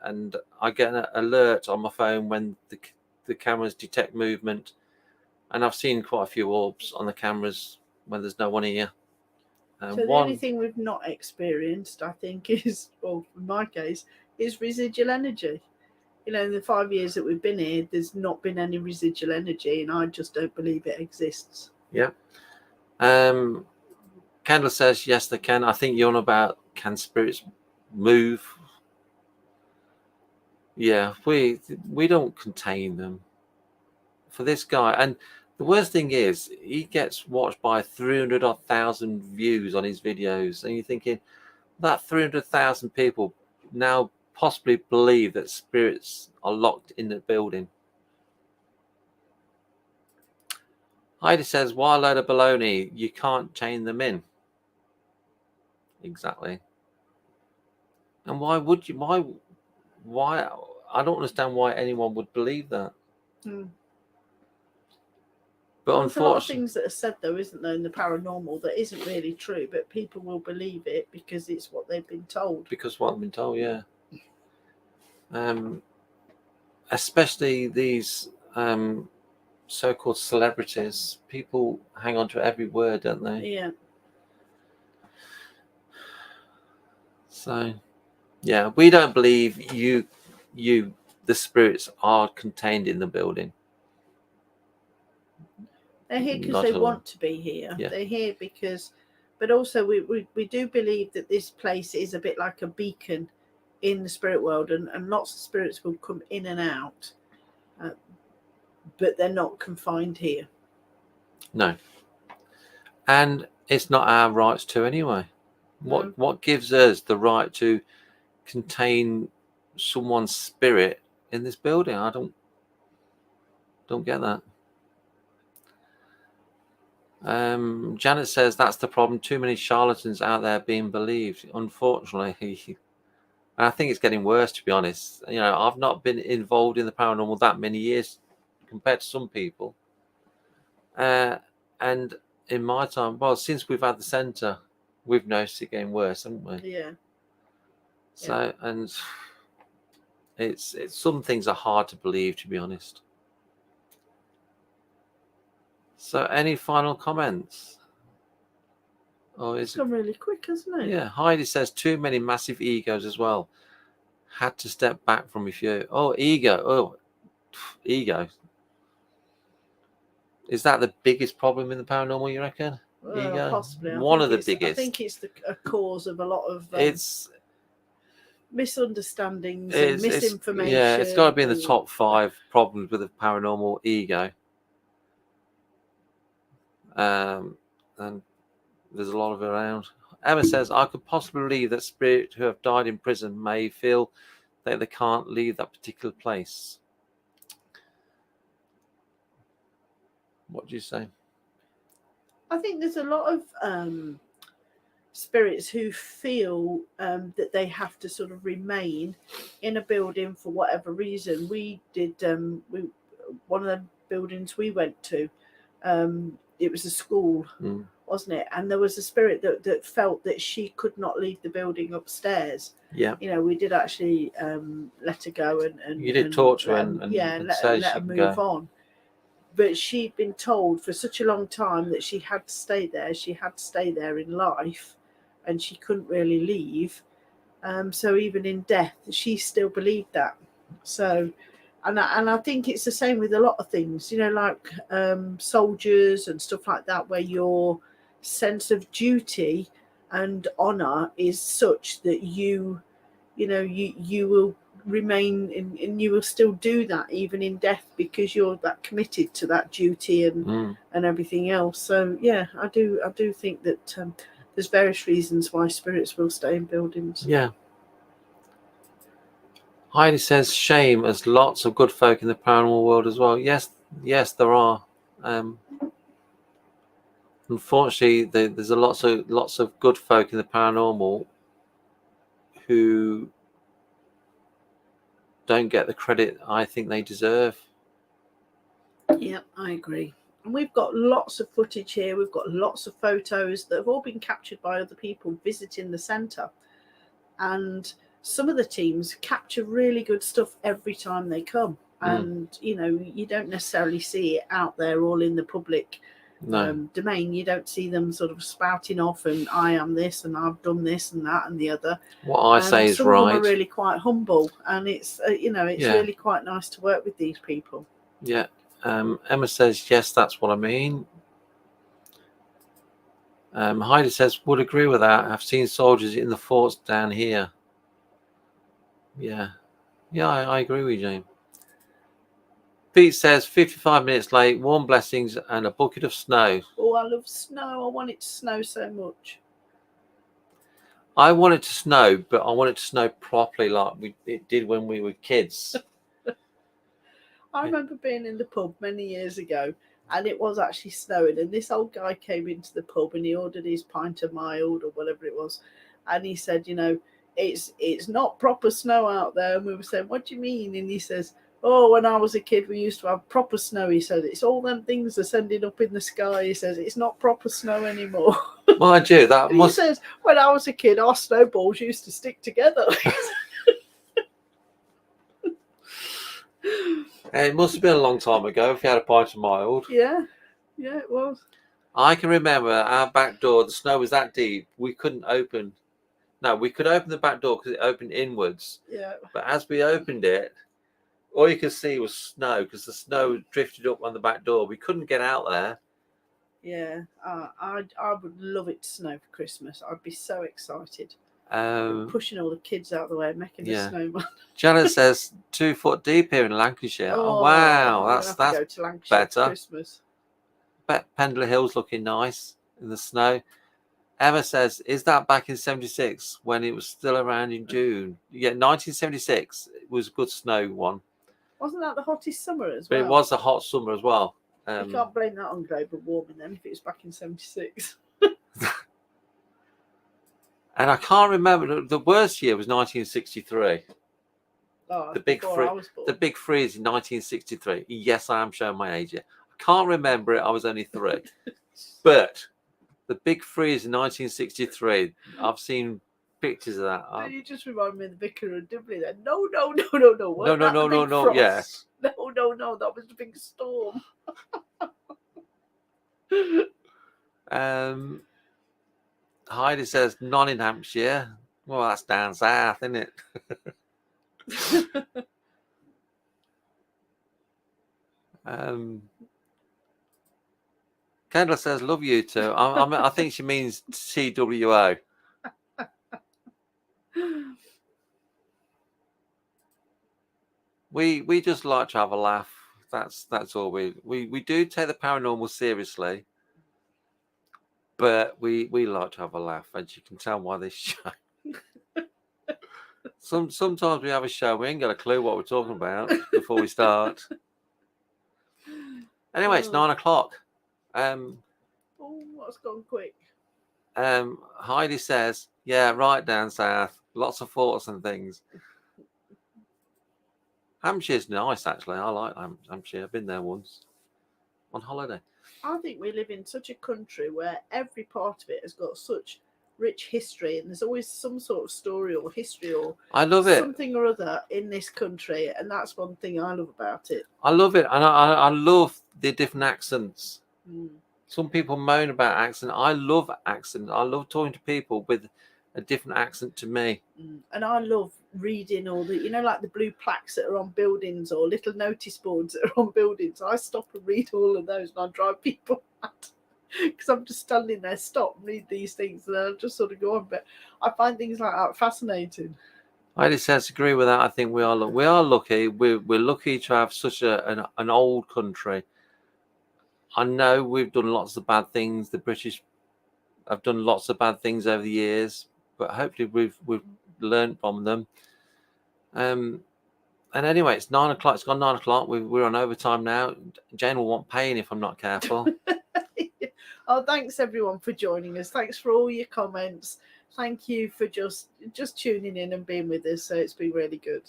and I get an alert on my phone when the cameras detect movement, and I've seen quite a few orbs on the cameras when there's no one here. So the only thing we've not experienced, I think, is, well, in my case, is residual energy. In the 5 years that we've been here, there's not been any residual energy, and I just don't believe it exists. Yeah. Kendall says, yes, they can. I think you're on about, can spirits move? Yeah, we don't contain them. For this guy, and the worst thing is, he gets watched by 300,000 views on his videos, and you're thinking that 300,000 people now possibly believe that spirits are locked in the building. Heidi says, why a load of baloney? You can't chain them in. Exactly. And why would you? Why? I don't understand why anyone would believe that. But there's a lot of things that are said, though, isn't there, in the paranormal that isn't really true, but people will believe it because it's what they've been told. Because what they've been told, yeah. Especially these so-called celebrities, people hang on to every word, don't they? Yeah. So, yeah, we don't believe the spirits are contained in the building. They're here because they want to be here. Yeah. They're here because, but also we do believe that this place is a bit like a beacon in the spirit world, and lots of spirits will come in and out, but they're not confined here. No. And it's not our rights to anyway. What gives us the right to contain someone's spirit in this building? I don't get that. Janet says that's the problem. Too many charlatans out there being believed. Unfortunately, and I think it's getting worse, to be honest. I've not been involved in the paranormal that many years compared to some people. And in my time, well, since we've had the centre, we've noticed it getting worse, haven't we? Yeah. So, and it's some things are hard to believe, to be honest. So, any final comments? Oh, it's gone really quick, hasn't it? Yeah. Heidi says too many massive egos as well. Had to step back from a few. Oh, ego. Oh, ego. Is that the biggest problem in the paranormal, you reckon? Ego? Possibly. One of the biggest. I think it's a cause of a lot of it's misunderstandings and misinformation. Yeah, it's got to be in the top 5 problems with the paranormal, ego. And there's a lot of it around. Emma says, I could possibly believe that spirits who have died in prison may feel that they can't leave that particular place. What do you say? I think there's a lot of spirits who feel that they have to sort of remain in a building for whatever reason. We did one of the buildings we went to, it was a school, wasn't it? And there was a spirit that felt that she could not leave the building upstairs. Yeah. You know, we did actually let her go and You did talk to her and say let she her can move go. on. But she'd been told for such a long time that she had to stay there. She had to stay there in life, and she couldn't really leave. So even in death, she still believed that. So, and I think it's the same with a lot of things, you know, like soldiers and stuff like that, where your sense of duty and honor is such that you will remain and you will still do that even in death, because you're that committed to that duty and everything else. So yeah, I do think that there's various reasons why spirits will stay in buildings. Yeah. Heidi says, shame, there's lots of good folk in the paranormal world as well. Yes, there are. Unfortunately, there's lots of good folk in the paranormal who don't get the credit I think they deserve. Yeah, I agree. And we've got lots of footage here. We've got lots of photos that have all been captured by other people visiting the centre. And some of the teams capture really good stuff every time they come. And, you know, you don't necessarily see it out there all in the public domain. You don't see them sort of spouting off and I am this and I've done this and that and the other. What I say is some right. Some of them are really quite humble, and it's really quite nice to work with these people. Yeah. Emma says, yes, that's what I mean. Heidi says, would agree with that. I've seen soldiers in the forts down here. Yeah. Yeah, I agree with you, Jane. Pete says, 55 minutes late, warm blessings and a bucket of snow. Oh, I love snow. I want it to snow so much. I want it to snow, but I want it to snow properly like it did when we were kids. I remember being in the pub many years ago, and it was actually snowing, and this old guy came into the pub and he ordered his pint of mild or whatever it was, and he said, you know, it's not proper snow out there. And we were saying, what do you mean? And he says, oh, when I was a kid, we used to have proper snow. He said, it's all them things ascending up in the sky. He says, it's not proper snow anymore. Mind you, that He says, when I was a kid, our snowballs used to stick together. It must have been a long time ago if you had a pint of mild. Yeah, it was. I can remember our back door, the snow was that deep, we couldn't open. No, we could open the back door because it opened inwards. Yeah. But as we opened it, all you could see was snow because the snow drifted up on the back door. We couldn't get out there. Yeah, I would love it to snow for Christmas. I'd be so excited. Pushing all the kids out of the way, making a snowman. Janet says 2 foot deep here in Lancashire. Oh wow, that's go to Lancashire better. For Christmas. Pendler Hill's looking nice in the snow. Emma says, is that back in 76 when it was still around in June? Yeah, 1976 it was a good snow one. Wasn't that the hottest summer as well? But it was a hot summer as well. You can't blame that on global warming then if it was back in 76. And I can't remember, the worst year was 1963. Oh, the big freeze in 1963. Yes, I am showing my age here. I can't remember it. I was only 3. But the big freeze in 1963, I've seen pictures of that. You just remind me of the Vicar of Dibley then. No. No. Yeah. No. That was the big storm. Heidi says, none in Hampshire. Well, that's down south, isn't it? Kendra says, love you too. I think she means TWO. We just like to have a laugh. That's all we do take the paranormal seriously. But we like to have a laugh, as you can tell by this show. Sometimes we have a show, we ain't got a clue what we're talking about before we start. Anyway, it's 9 o'clock. Oh, Oh, what's gone quick? Heidi says, yeah, right down south. Lots of forts and things. Hampshire's nice, actually. I like Hampshire. I've been there once on holiday. I think we live in such a country where every part of it has got such rich history, and there's always some sort of story or history or I love it. something or other in this country, and that's one thing I love about it. I love it, and I love the different accents. Mm. Some people moan about accent. I love accent. I love talking to people with a different accent to me. And I love reading all the, like the blue plaques that are on buildings or little notice boards that are on buildings. I stop and read all of those, and I drive people mad because I'm just standing there, stop and read these things, and then I just sort of go on. But I find things like that fascinating. I just agree with that. I think we are lucky. We're lucky to have such an old country. I know we've done lots of bad things. The British have done lots of bad things over the years, but hopefully we've learned from them. And anyway, it's 9 o'clock. It's gone 9 o'clock. We're on overtime now. Jane will want paying if I'm not careful. Oh, thanks everyone for joining us. Thanks for all your comments. Thank you for just tuning in and being with us. So it's been really good.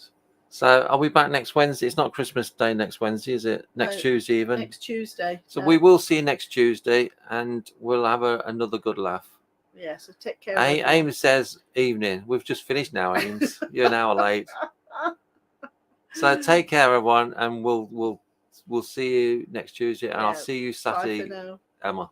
So are we back next Wednesday? It's not Christmas Day next Wednesday, is it? Next Tuesday even? Next Tuesday. So we will see you next Tuesday, and we'll have another good laugh. Yeah, so take care. Ames says evening. We've just finished now, Ames. You're an hour late. So take care, everyone, and we'll see you next Tuesday, and I'll see you Saturday, Emma.